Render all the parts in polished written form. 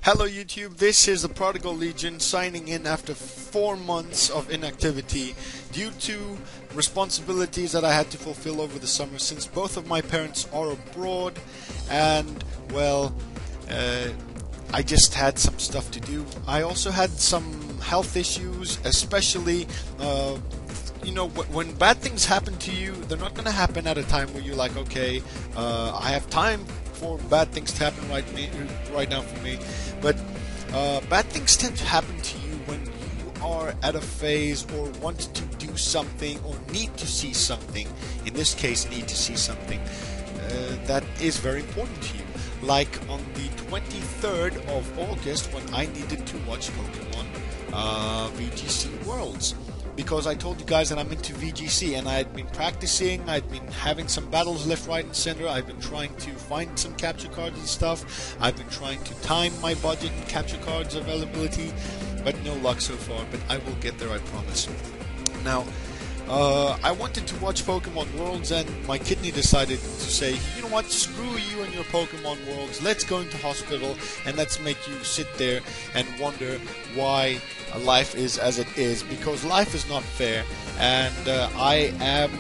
Hello YouTube, this is the Prodigal Legion signing in after 4 months of inactivity due to responsibilities that I had to fulfill over the summer since both of my parents are abroad and, well, I just had some stuff to do. I also had some health issues, especially, when bad things happen to you, they're not going to happen at a time where you're like, okay, I have time for bad things to happen right now for me, but bad things tend to happen to you when you are at a phase or want to do something or need to see something. In this case, need to see something that is very important to you. Like on the 23rd of August when I needed to watch Pokemon VGC Worlds. Because I told you guys that I'm into VGC and I had been practicing, I'd been having some battles left, right, and center. I've been trying to find some capture cards and stuff. I've been trying to time my budget and capture cards availability, but no luck so far. But I will get there, I promise. Now, I wanted to watch Pokemon Worlds and my kidney decided to say, you know what, screw you and your Pokemon Worlds, let's go into hospital and let's make you sit there and wonder why life is as it is, because life is not fair and I am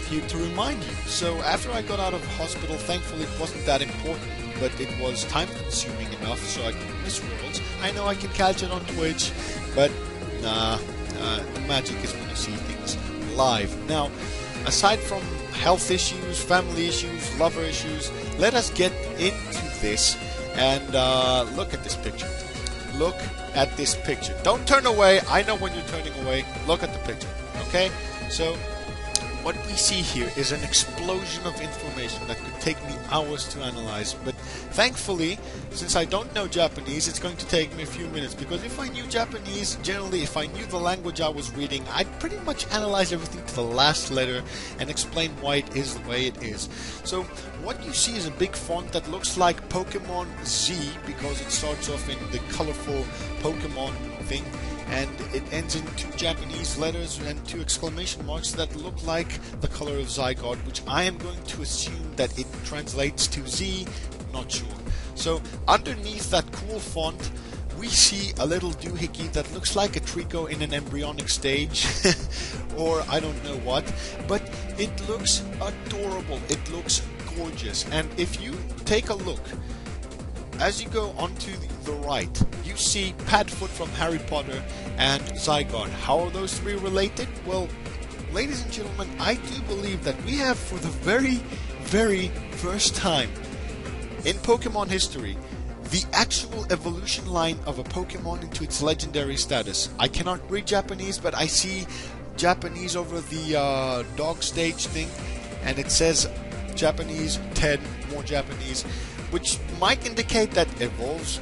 here to remind you. So after I got out of hospital, thankfully it wasn't that important, but it was time consuming enough so I could miss Worlds. I know I can catch it on Twitch, but nah, the magic is when you see things live. Now, aside from health issues, family issues, lover issues, let us get into this and look at this picture. Look at this picture. Don't turn away. I know when you're turning away. Look at the picture. Okay? So, what we see here is an explosion of information that could take me hours to analyze, but thankfully, since I don't know Japanese, it's going to take me a few minutes, because if I knew Japanese, generally, if I knew the language I was reading, I'd pretty much analyze everything to the last letter and explain why it is the way it is. So, what you see is a big font that looks like Pokemon Z, because it starts off in the colorful Pokemon thing, and it ends in 2 Japanese letters and 2 exclamation marks that look like the color of Zygarde, which I am going to assume that it translates to Z, not sure. So underneath that cool font, we see a little doohickey that looks like a Trico in an embryonic stage, or I don't know what, but it looks adorable, it looks gorgeous, and if you take a look, as you go onto the right, you see Padfoot from Harry Potter and Zygarde. How are those 3 related? Well, ladies and gentlemen, I do believe that we have, for the very, very first time in Pokemon history, the actual evolution line of a Pokemon into its legendary status. I cannot read Japanese, but I see Japanese over the dog stage thing, and it says Japanese 10, more Japanese, which might indicate that evolves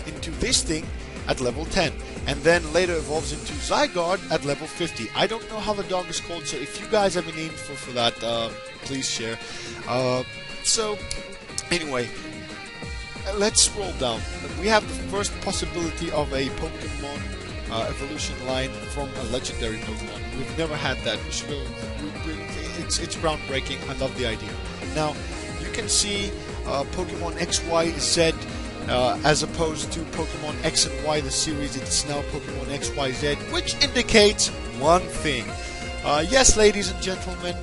into this thing at level 10, and then later evolves into Zygarde at level 50. I don't know how the dog is called, so if you guys have a name for that, please share. So, anyway, let's scroll down. We have the first possibility of a Pokemon evolution line from a legendary Pokemon. We've never had that. It's groundbreaking. I love the idea. Now, you can see Pokemon X, Y, Z, as opposed to Pokemon X and Y, the series. It's now Pokemon X, Y, Z, which indicates one thing. Yes, ladies and gentlemen,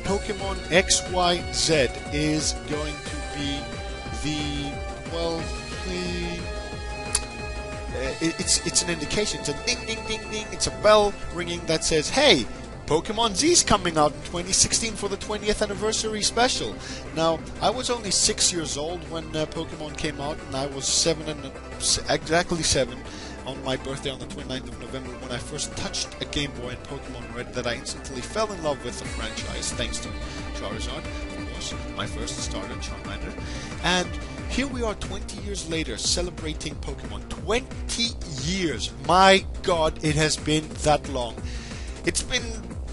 Pokemon X, Y, Z is going to be it's an indication. It's a ding, ding, ding, ding. It's a bell ringing that says, hey, Pokemon Z is coming out in 2016 for the 20th anniversary special. Now, I was only 6 years old when Pokemon came out, and I was exactly 7 on my birthday on the 29th of November when I first touched a Game Boy and Pokemon Red, that I instantly fell in love with the franchise, thanks to Charizard, of course, my first starter, Charmander. And here we are 20 years later celebrating Pokemon. 20 years! My god, it has been that long. It's been,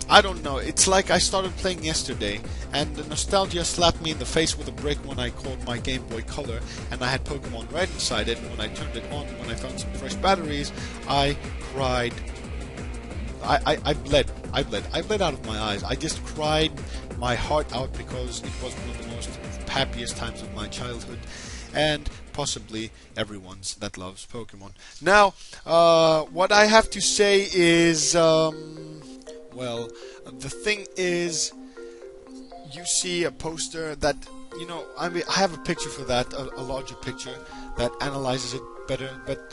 I don't know, it's like I started playing yesterday, and the nostalgia slapped me in the face with a brick when I called my Game Boy Color, and I had Pokemon Red inside it, and when I turned it on, when I found some fresh batteries, I cried. I bled out of my eyes. I just cried my heart out because it was one of the most happiest times of my childhood. and possibly everyone's that loves Pokemon. Now, what I have to say is, well, the thing is, you see a poster that, you know, I mean, I have a picture for that, a larger picture that analyzes it better, but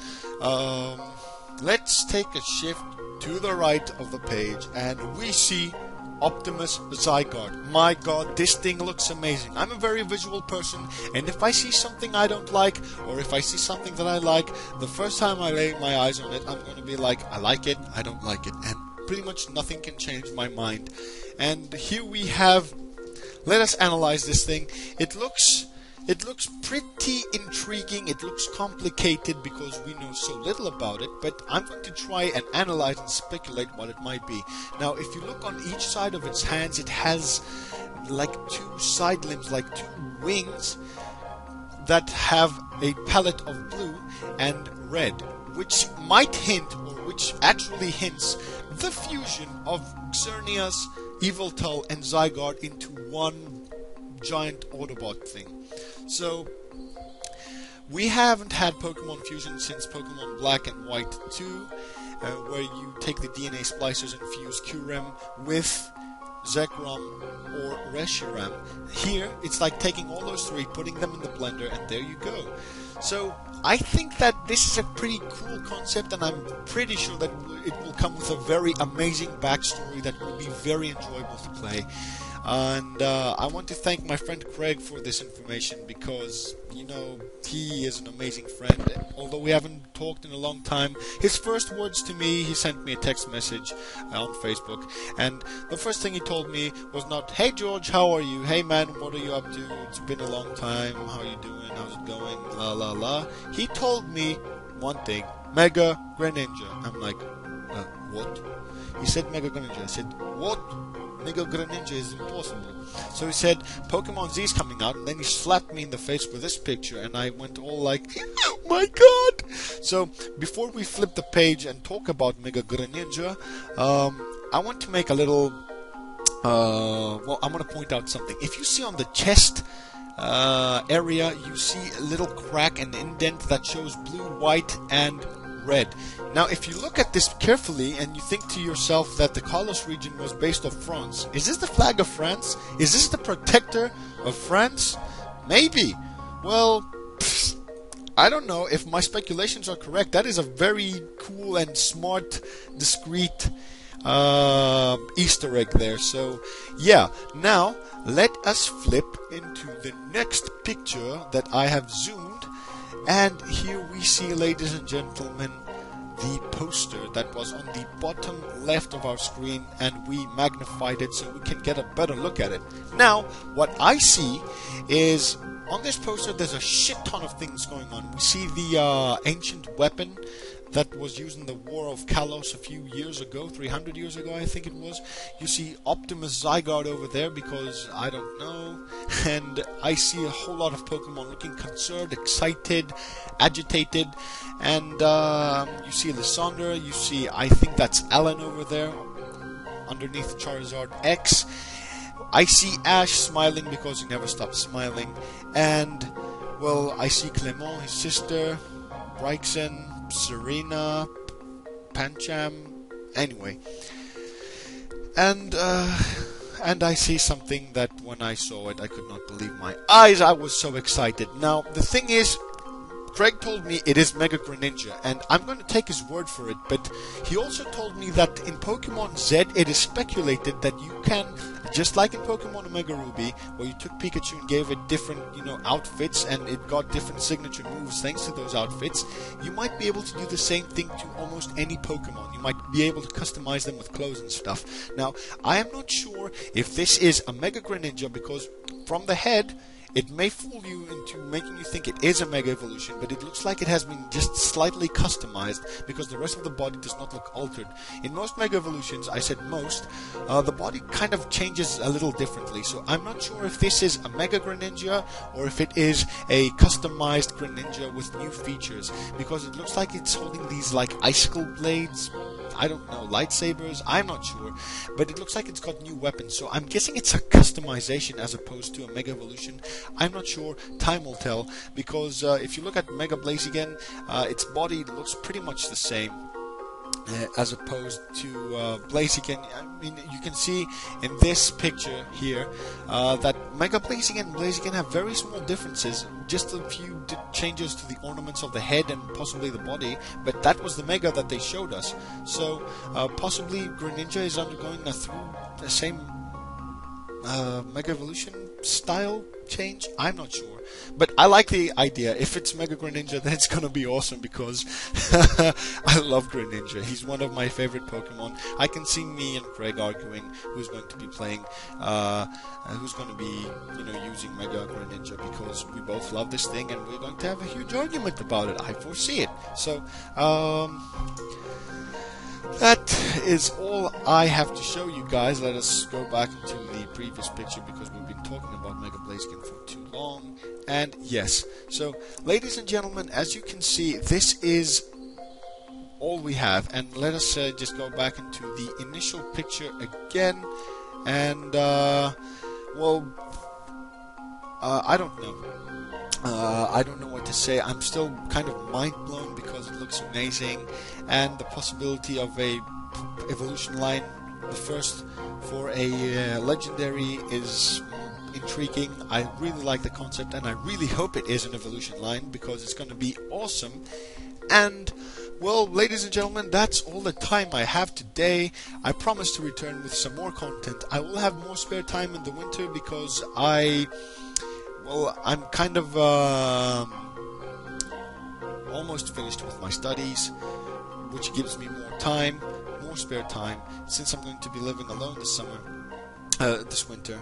let's take a shift to the right of the page, and we see Optimus Zygarde. My god, this thing looks amazing. I'm a very visual person, and if I see something I don't like, or if I see something that I like, the first time I lay my eyes on it, I'm going to be like, I like it, I don't like it, and pretty much nothing can change my mind. And here we have, let us analyze this thing. It looks pretty intriguing, it looks complicated because we know so little about it, but I'm going to try and analyze and speculate what it might be. Now, if you look on each side of its hands, it has like two side limbs, like two wings that have a palette of blue and red, which might hint, or which actually hints, the fusion of Xerneas, Yveltal, and Zygarde into one giant Autobot thing. So, we haven't had Pokemon Fusion since Pokemon Black and White 2, where you take the DNA splicers and fuse Kyurem with Zekrom or Reshiram. Here, it's like taking all those three, putting them in the blender, and there you go. So, I think that this is a pretty cool concept, and I'm pretty sure that it will come with a very amazing backstory that will be very enjoyable to play. And I want to thank my friend Craig for this information because, you know, he is an amazing friend. Although we haven't talked in a long time, his first words to me, he sent me a text message on Facebook, and the first thing he told me was not, "Hey George, how are you? Hey man, what are you up to? It's been a long time. How are you doing? How's it going? La la la." He told me one thing: Mega Greninja. I'm like, what? He said Mega Greninja. I said, what? Mega Greninja is impossible. So he said, Pokemon Z is coming out, and then he slapped me in the face with this picture, and I went all like, oh my god! So, before we flip the page and talk about Mega Greninja, I want to make a little, well, I'm going to point out something. If you see on the chest area, you see a little crack and indent that shows blue, white, and red. Now, if you look at this carefully and you think to yourself that the Kalos region was based off France, is this the flag of France? Is this the protector of France? Maybe. Well, I don't know. If my speculations are correct, that is a very cool and smart, discreet Easter egg there. So, yeah. Now, let us flip into the next picture that I have zoomed. And here we see, ladies and gentlemen, the poster that was on the bottom left of our screen, and we magnified it so we can get a better look at it. Now, what I see is, on this poster there's a shit ton of things going on. We see the ancient weapon that was used in the War of Kalos a few years ago, 300 years ago I think it was. You see Optimus Zygarde over there because I don't know. And I see a whole lot of Pokemon looking concerned, excited, agitated. And you see Lysandre, you see, I think that's Alan over there, underneath Charizard X. I see Ash smiling because he never stops smiling. And, well, I see Clement, his sister, Bryxen, Serena, Pancham, anyway. And I see something that when I saw it, I could not believe my eyes. I was so excited. Now, the thing is, Craig told me it is Mega Greninja, and I'm going to take his word for it, but he also told me that in Pokemon Z, it is speculated that you can, just like in Pokemon Omega Ruby, where you took Pikachu and gave it different, outfits, and it got different signature moves thanks to those outfits, you might be able to do the same thing to almost any Pokemon. You might be able to customize them with clothes and stuff. Now, I am not sure if this is a Mega Greninja, because from the head, it may fool you into making you think it is a Mega Evolution, but it looks like it has been just slightly customized because the rest of the body does not look altered. In most Mega Evolutions, I said most, the body kind of changes a little differently, so I'm not sure if this is a Mega Greninja or if it is a customized Greninja with new features, because it looks like it's holding these like icicle blades. I don't know, lightsabers, I'm not sure, but it looks like it's got new weapons, so I'm guessing it's a customization as opposed to a Mega Evolution. I'm not sure, time will tell, because if you look at Mega Blaziken, its body looks pretty much the same. As opposed to Blaziken. I mean, you can see in this picture here that Mega Blaziken and Blaziken have very small differences, just a few changes to the ornaments of the head and possibly the body, but that was the Mega that they showed us. So possibly Greninja is undergoing through the same Mega Evolution style change. I'm not sure, but I like the idea. If it's Mega Greninja, then it's gonna be awesome because I love Greninja. He's one of my favorite Pokemon. I can see me and Craig arguing who's going to be playing, who's going to be, using Mega Greninja, because we both love this thing and we're going to have a huge argument about it. I foresee it. So, that is all I have to show you guys. Let us go back into the previous picture because we've been talking about Mega Blaziken for too long. And yes, so ladies and gentlemen, as you can see, this is all we have. And let us just go back into the initial picture again. And, I don't know. I don't know what to say. I'm still kind of mind blown because it looks amazing, and the possibility of a evolution line, the first for a legendary, is intriguing. I really like the concept, and I really hope it is an evolution line because it's going to be awesome. And well, ladies and gentlemen, that's all the time I have today. I promise to return with some more content. I will have more spare time in the winter because I'm kind of almost finished with my studies, which gives me more spare time, since I'm going to be living alone this summer, this winter.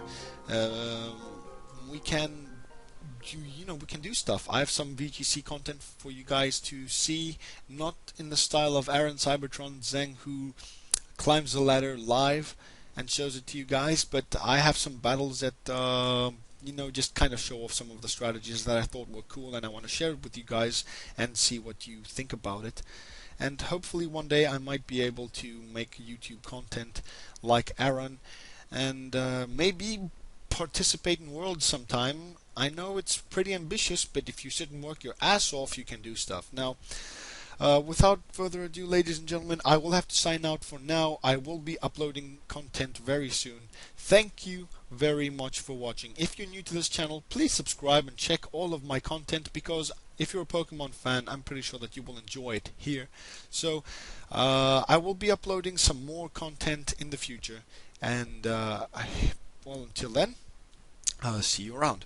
We can do stuff. I have some VGC content for you guys to see, not in the style of Aaron Cybertron Zeng, who climbs the ladder live and shows it to you guys, but I have some battles that just kind of show off some of the strategies that I thought were cool, and I want to share it with you guys and see what you think about it. And hopefully one day I might be able to make YouTube content like Aaron, and maybe participate in Worlds sometime. I know it's pretty ambitious, but if you sit and work your ass off, you can do stuff. Now, without further ado, ladies and gentlemen, I will have to sign out for now. I will be uploading content very soon. Thank you very much for watching. If you're new to this channel, please subscribe and check all of my content, because if you're a Pokemon fan, I'm pretty sure that you will enjoy it here. So, I will be uploading some more content in the future. And, until then, see you around.